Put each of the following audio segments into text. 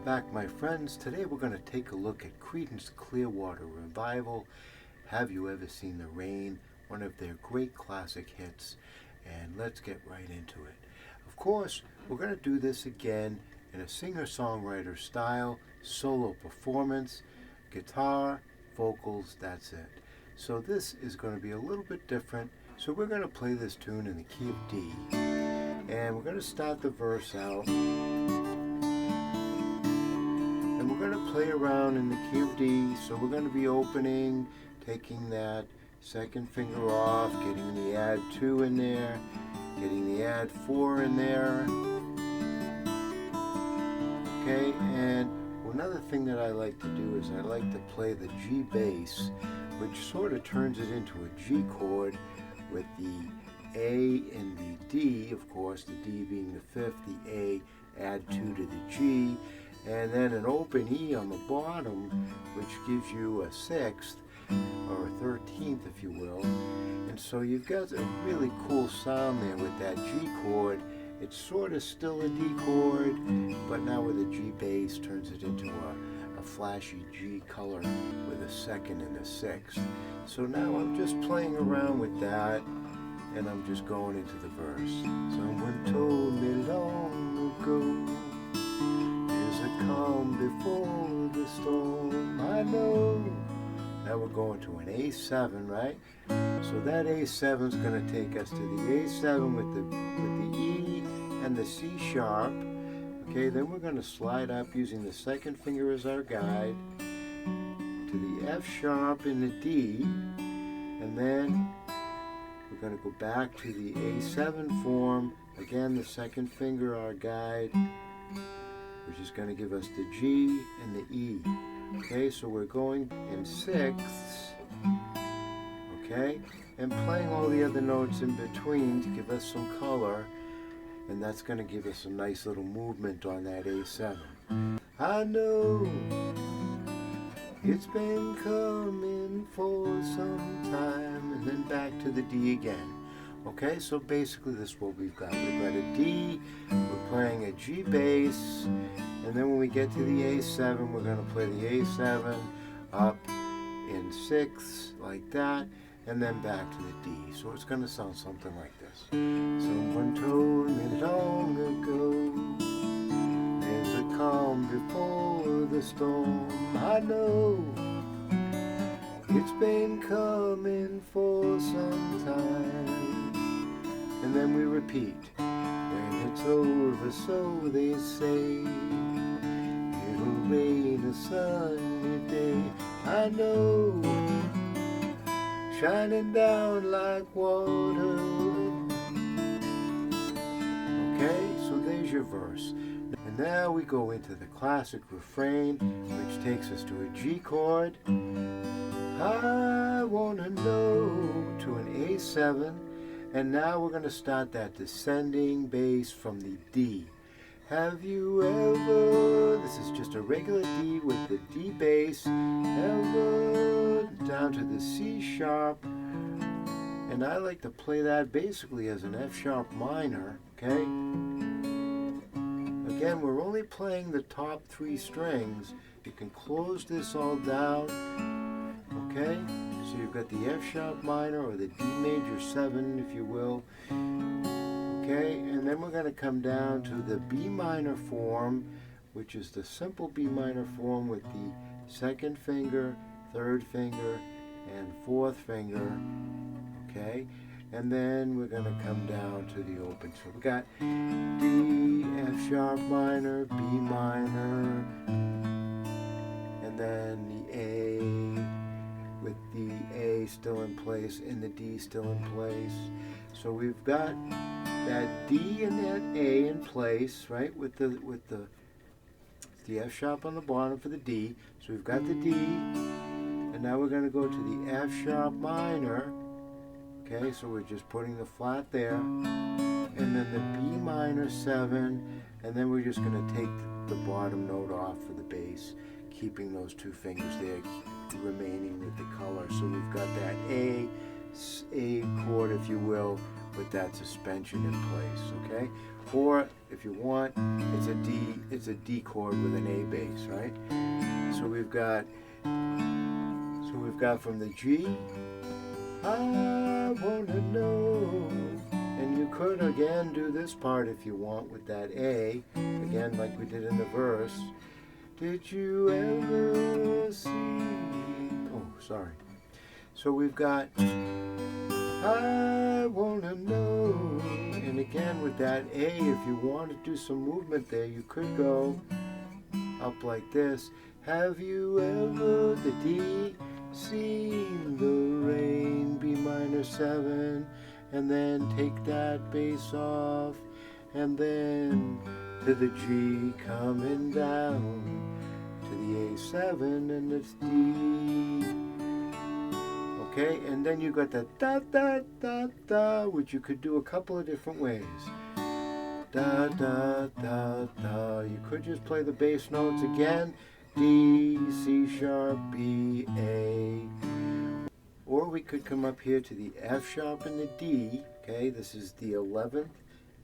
back, my friends. Today we're going to take a look at Creedence Clearwater Revival. Have You Ever Seen the Rain? One of their great classic hits. And let's get right into it. Of course, we're going to do this again in a singer-songwriter style, solo performance, guitar, vocals, that's it. So this is going to be a little bit different. So we're going to play this tune in the key of D. And we're going to start the verse out. And we're going to play around in the key of D. So we're going to be opening, taking that second finger off, getting the add 2 in there, getting the add 4 in there. Okay, and another thing that I like to do is I like to play the G bass, which sort of turns it into a G chord with the A and the D, of course, the D being the 5th, the A add 2 to the G, and then an open E on the bottom, which gives you a 6th, or a 13th, if you will. And so you've got a really cool sound there with that G chord. It's sort of still a D chord, but now with a G bass turns it into a flashy G color with a 2nd and a 6th. So now I'm just playing around with that, and I'm just going into the verse. Someone told me long ago, there's a calm before the storm. I know. Now we're going to an A7, right? So that A7 is going to take us to the A7 with the E and the C sharp. Okay, then we're going to slide up using the second finger as our guide to the F sharp and the D, and then we're going to go back to the A7 form. Again, the second finger our guide, which is going to give us the G and the E. Okay, so we're going in 6ths, okay, and playing all the other notes in between to give us some color, and that's going to give us a nice little movement on that A7. I know it's been coming for some time, and then back to the D again. Okay, so basically this is what we've got. We've got a D, we're playing a G bass, and then when we get to the A7, we're going to play the A7 up in 6ths like that, and then back to the D. So it's going to sound something like this. Someone told me long ago, there's a calm before the storm. I know it's been coming for some time. And then we repeat. When it's over, so they say, it'll rain a sunny day. I know, shining down like water. Okay, so there's your verse. And now we go into the classic refrain, which takes us to a G chord. I wanna know, to an A7. And now we're going to start that descending bass from the D. Have you ever, this is just a regular D with the D bass, ever down to the C sharp, and I like to play that basically as an F sharp minor, okay? Again, we're only playing the top 3 strings. You can close this all down, okay? So you've got the F sharp minor, or the D major 7, if you will. Okay, and then we're going to come down to the B minor form, which is the simple B minor form with the second finger, third finger, and fourth finger. Okay, and then we're going to come down to the open. So we got D, F sharp minor, B minor, and then the A, with the A still in place and the D still in place. So we've got that D and that A in place, right, with the F sharp on the bottom for the D. So we've got the D, and now we're going to go to the F sharp minor. Okay, so we're just putting the flat there, and then the B minor 7, and then we're just going to take the bottom note off for the bass, keeping those 2 fingers there, remaining with the color. So we've got that A chord, if you will, put that suspension in place, okay? Or if you want, it's a D chord with an A bass, right? So we've got from the G, I wanna know. And you could again do this part if you want with that A, again like we did in the verse. Did you ever see? Oh, sorry. So we've got I wanna know. And again with that A, if you want to do some movement there, you could go up like this. Have you ever, the D, seen the rain, B minor 7, and then take that bass off, and then to the G coming down to the A7, and it's D. Okay, and then you got the da da da da, which you could do a couple of different ways. Da da da da. You could just play the bass notes again. D, C sharp, B, A. Or we could come up here to the F sharp and the D. Okay, this is the 11th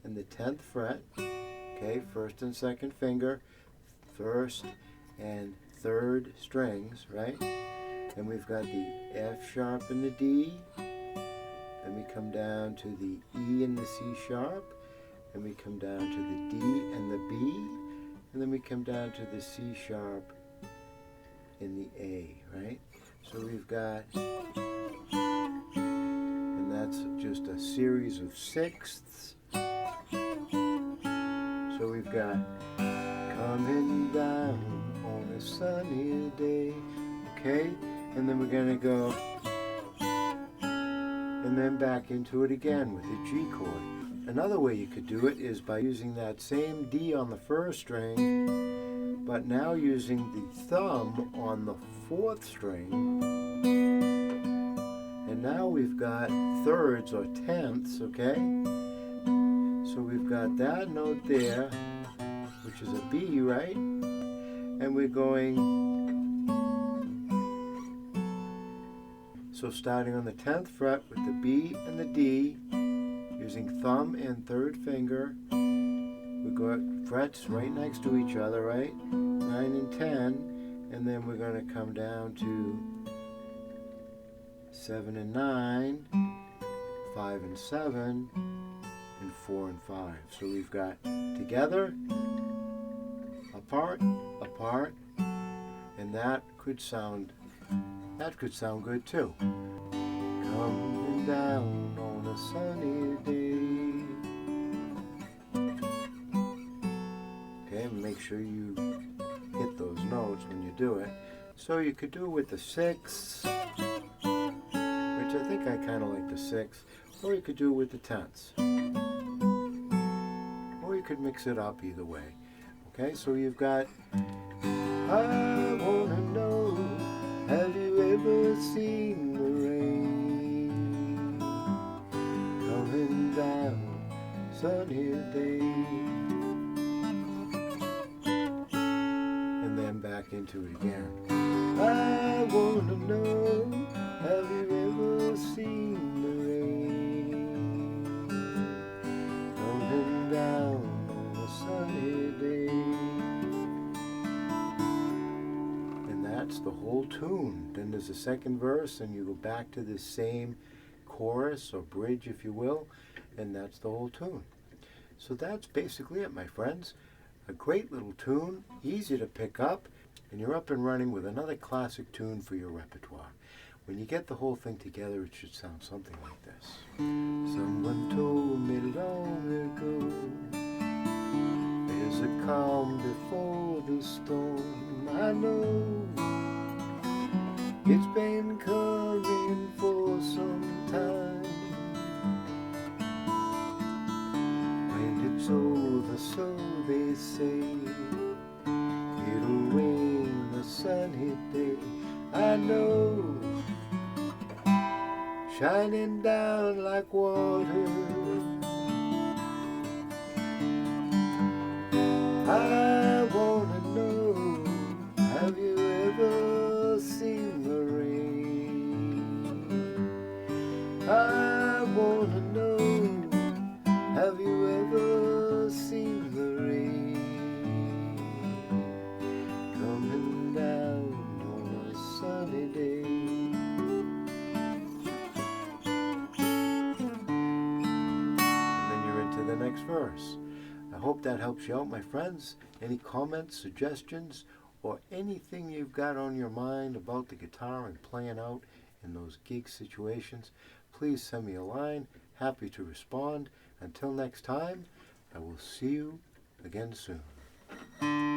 and the 10th fret. Okay, first and second finger, first and third strings, right? Then we've got the F sharp and the D. Then we come down to the E and the C sharp. Then we come down to the D and the B. And then we come down to the C sharp and the A, right? So we've got, and that's just a series of sixths. So we've got coming down on a sunny day, okay? And then we're gonna go, and then back into it again with the G chord. Another way you could do it is by using that same D on the first string, but now using the thumb on the 4th string. And now we've got thirds or tenths, okay? So we've got that note there, which is a B, right? And we're going, so starting on the 10th fret with the B and the D, using thumb and third finger, we got frets right next to each other, right? 9 and 10, and then we're going to come down to 7 and 9, 5 and 7, and 4 and 5. So we've got together, apart, apart, and that could sound good too. Coming down on a sunny day. Okay, make sure you hit those notes when you do it. So you could do it with the 6th, which I think I kind of like the 6th, or you could do it with the 10ths. Or you could mix it up either way. Okay, so you've got, I wanna know, have you ever seen the rain coming down sunny day? And then back into it again. I wanna know, have you ever seen the rain coming down on a sunny day? And that's the whole tune. Then there's a second verse, and you go back to the same chorus or bridge, if you will, and that's the whole tune. So that's basically it, my friends. A great little tune, easy to pick up, and you're up and running with another classic tune for your repertoire. When you get the whole thing together, it should sound something like this. Someone told me long ago, there's a calm before the storm. I know it's been coming for some time. When it's over, so they say, it'll rain a sunny day. I know, shining down like water. I wanna know, have you ever seen the rain? I wanna know, verse. I hope that helps you out, my friends. Any comments, suggestions, or anything you've got on your mind about the guitar and playing out in those gig situations, please send me a line. Happy to respond. Until next time, I will see you again soon.